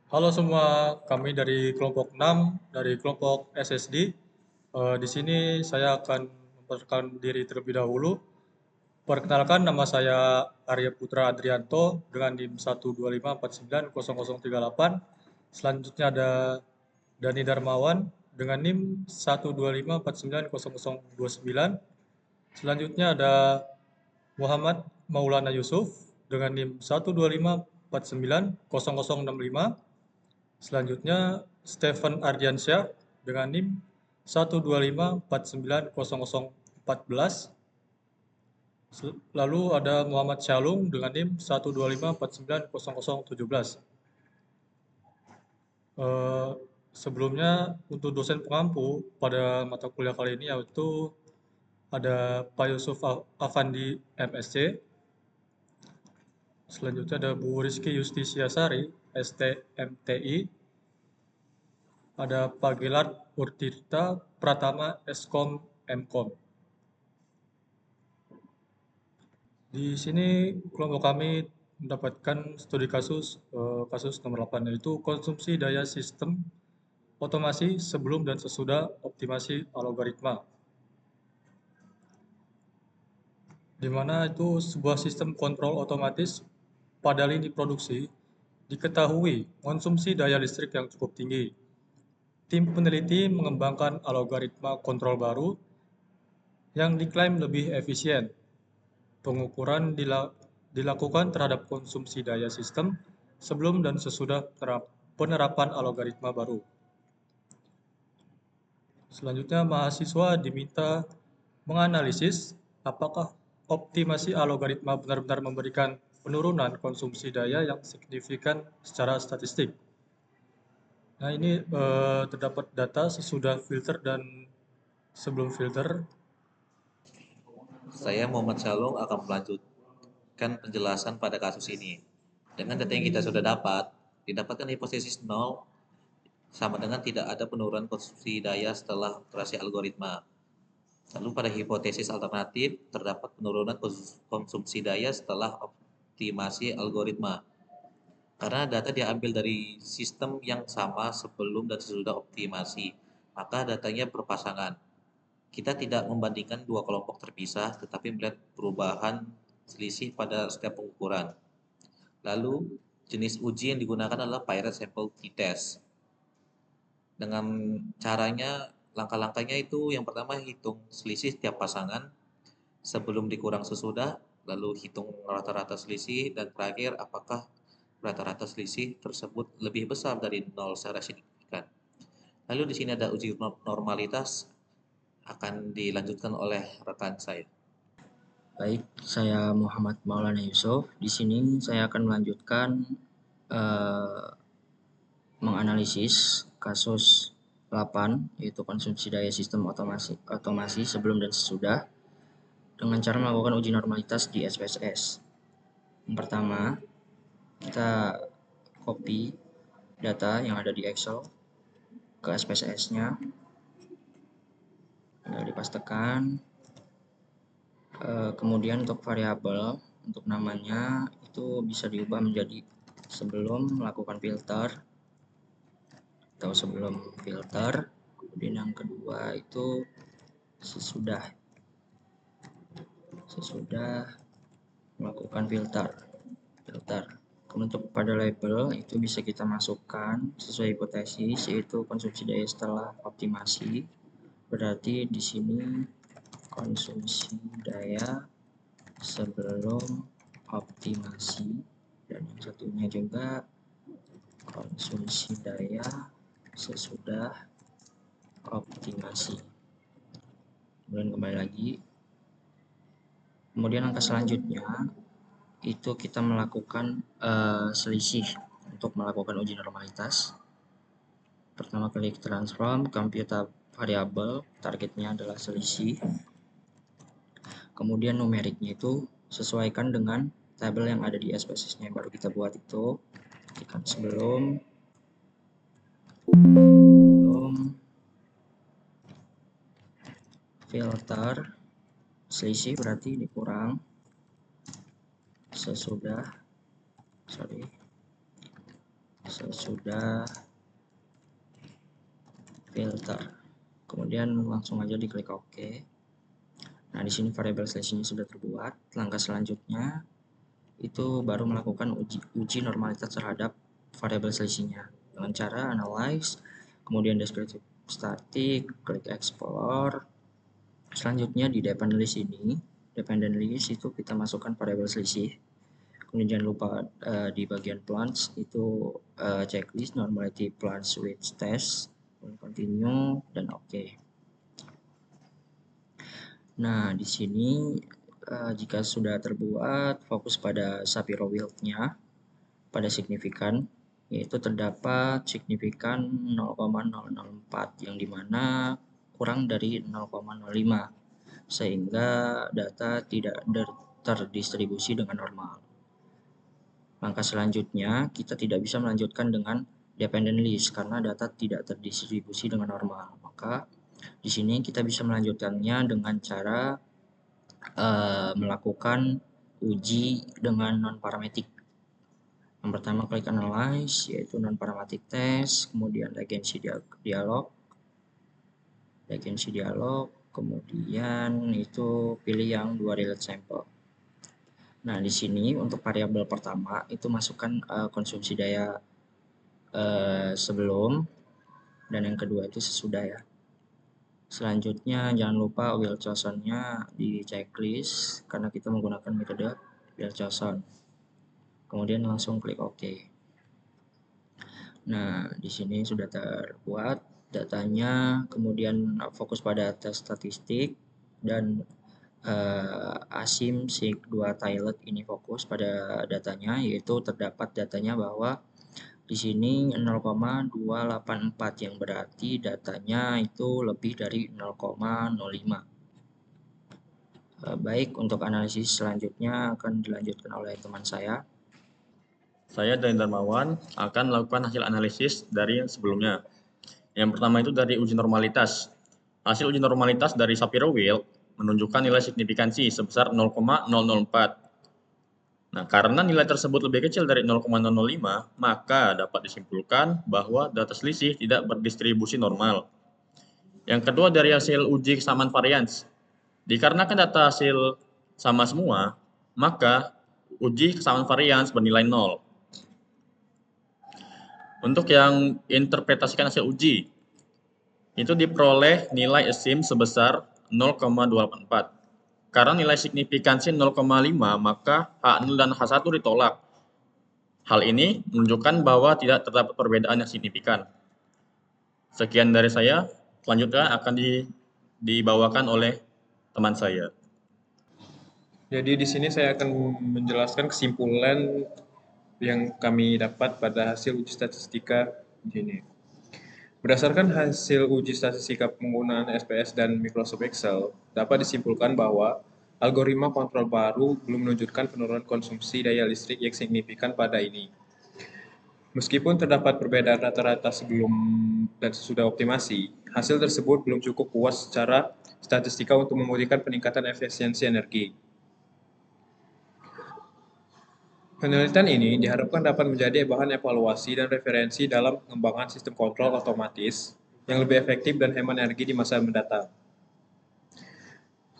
Halo semua, kami dari kelompok 6 dari kelompok SSD. Di sini saya akan memperkenalkan diri terlebih dahulu. Perkenalkan, nama saya Arya Putra Adrianto dengan NIM 125490038. Selanjutnya ada Dani Darmawan dengan NIM 125490029. Selanjutnya ada Muhammad Maulana Yusuf dengan NIM 125490065. Selanjutnya Stephen Ardiansyah dengan NIM 125490014. Lalu ada Muhammad Syalung dengan NIM 125490017. Eh, Sebelumnya untuk dosen pengampu pada mata kuliah kali ini yaitu ada Pak Yusuf Afandi MSc. Selanjutnya ada Bu Rizky Justisiasari STMTI. Ada Pak Gelart Urtirta Pratama Eskom Mkom. Di sini kelompok kami mendapatkan studi kasus nomor 8 yaitu konsumsi daya sistem otomasi sebelum dan sesudah optimasi algoritma. Di mana itu sebuah sistem kontrol otomatis pada lini produksi diketahui konsumsi daya listrik yang cukup tinggi. Tim peneliti mengembangkan algoritma kontrol baru yang diklaim lebih efisien. Pengukuran dilakukan terhadap konsumsi daya sistem sebelum dan sesudah penerapan algoritma baru. Selanjutnya, mahasiswa diminta menganalisis apakah optimasi algoritma benar-benar memberikan penurunan konsumsi daya yang signifikan secara statistik. Nah, ini terdapat data sesudah filter dan sebelum filter. Saya Muhammad Salung akan melanjutkan penjelasan pada kasus ini. Dengan data yang kita sudah dapat, didapatkan hipotesis nol sama dengan tidak ada penurunan konsumsi daya setelah operasi algoritma. Lalu pada hipotesis alternatif, terdapat penurunan konsumsi daya setelah optimasi algoritma. Karena data diambil dari sistem yang sama sebelum dan sesudah optimasi, maka datanya berpasangan. Kita tidak membandingkan dua kelompok terpisah, tetapi melihat perubahan selisih pada setiap pengukuran. Lalu, jenis uji yang digunakan adalah Pirate Sample T-Test. Dengan caranya, langkah-langkahnya itu yang pertama hitung selisih tiap pasangan sebelum dikurang sesudah, lalu hitung rata-rata selisih, dan terakhir apakah rata-rata selisih tersebut lebih besar dari nol secara signifikan. Lalu di sini ada uji normalitas akan dilanjutkan oleh rekan saya. Baik, saya Muhammad Maulana Yusuf. Di sini saya akan melanjutkan eh, menganalisis kasus 8, yaitu konsumsi daya sistem otomasi sebelum dan sesudah dengan cara melakukan uji normalitas di SPSS. Yang pertama, kita copy data yang ada di Excel ke SPSS-nya, tinggal dipastekan. Kemudian untuk variabel, untuk namanya itu bisa diubah menjadi sebelum melakukan filter atau sebelum filter. Kemudian yang kedua itu sesudah melakukan filter. Untuk pada label itu bisa kita masukkan sesuai hipotesis, yaitu konsumsi daya setelah optimasi. Berarti di sini konsumsi daya sebelum optimasi, dan yang satunya juga konsumsi daya sesudah optimasi. Kemudian kembali lagi. Kemudian langkah selanjutnya itu kita melakukan selisih untuk melakukan uji normalitas. Pertama, klik transform computer variable, targetnya adalah selisih. Kemudian numeriknya itu sesuaikan dengan tabel yang ada di SPSS-nya yang baru kita buat itu. Ketikkan sebelum filter, selisih berarti dikurang, sesudah Sesudah filter, kemudian langsung aja diklik OK. Nah, di sini variabel seleksinya sudah terbuat. Langkah selanjutnya itu baru melakukan uji normalitas terhadap variabel selisihnya dengan cara analyze, kemudian descriptive static, klik explore. Selanjutnya di dependent list ini, dependent list itu kita masukkan variabel selisih. Kemudian jangan lupa di bagian plunge itu checklist normality plunge with test, continue dan OK. Nah, di sini jika sudah terbuat, fokus pada Shapiro Wilk-nya pada signifikan, yaitu terdapat signifikan 0,004 yang dimana kurang dari 0,05 sehingga data tidak terdistribusi dengan normal. Langkah selanjutnya, kita tidak bisa melanjutkan dengan dependent list karena data tidak terdistribusi dengan normal. Maka di sini kita bisa melanjutkannya dengan cara melakukan uji dengan non-parametric. Yang pertama klik analyze, yaitu non-parametric test, kemudian latency dialog, kemudian itu pilih yang 2 relate sample. Nah, di sini untuk variabel pertama itu masukkan konsumsi daya sebelum, dan yang kedua itu sesudah ya. Selanjutnya jangan lupa wheel chosen-nya di checklist karena kita menggunakan metode wheel chosen. Kemudian langsung klik OK. Nah, di sini sudah terbuat datanya, kemudian fokus pada tes statistik dan asim sig 2 tilet ini fokus pada datanya, yaitu terdapat datanya bahwa di sini 0,284 yang berarti datanya itu lebih dari 0,05. Baik, untuk analisis selanjutnya akan dilanjutkan oleh teman saya. Saya dari Darmawan akan melakukan hasil analisis dari yang sebelumnya. Yang pertama itu dari uji normalitas. Hasil uji normalitas dari Shapiro-Wilk menunjukkan nilai signifikansi sebesar 0,004. Nah, karena nilai tersebut lebih kecil dari 0,005, maka dapat disimpulkan bahwa data selisih tidak berdistribusi normal. Yang kedua dari hasil uji kesamaan varians. Dikarenakan data hasil sama semua, maka uji kesamaan varians bernilai 0. Untuk yang interpretasikan hasil uji, itu diperoleh nilai asim sebesar 0,284. Karena nilai signifikansi 0,5, maka H0 dan H1 ditolak. Hal ini menunjukkan bahwa tidak terdapat perbedaan yang signifikan. Sekian dari saya, selanjutnya akan dibawakan oleh teman saya. Jadi di sini saya akan menjelaskan kesimpulan yang kami dapat pada hasil uji statistika di sini. Berdasarkan hasil uji statistika penggunaan SPS dan Microsoft Excel, dapat disimpulkan bahwa algoritma kontrol baru belum menunjukkan penurunan konsumsi daya listrik yang signifikan pada ini. Meskipun terdapat perbedaan rata-rata sebelum dan sesudah optimasi, hasil tersebut belum cukup puas secara statistika untuk membuktikan peningkatan efisiensi energi. Penelitian ini diharapkan dapat menjadi bahan evaluasi dan referensi dalam pengembangan sistem kontrol otomatis yang lebih efektif dan hemat energi di masa mendatang.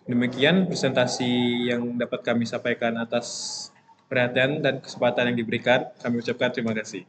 Demikian presentasi yang dapat kami sampaikan atas perhatian dan kesempatan yang diberikan. Kami ucapkan terima kasih.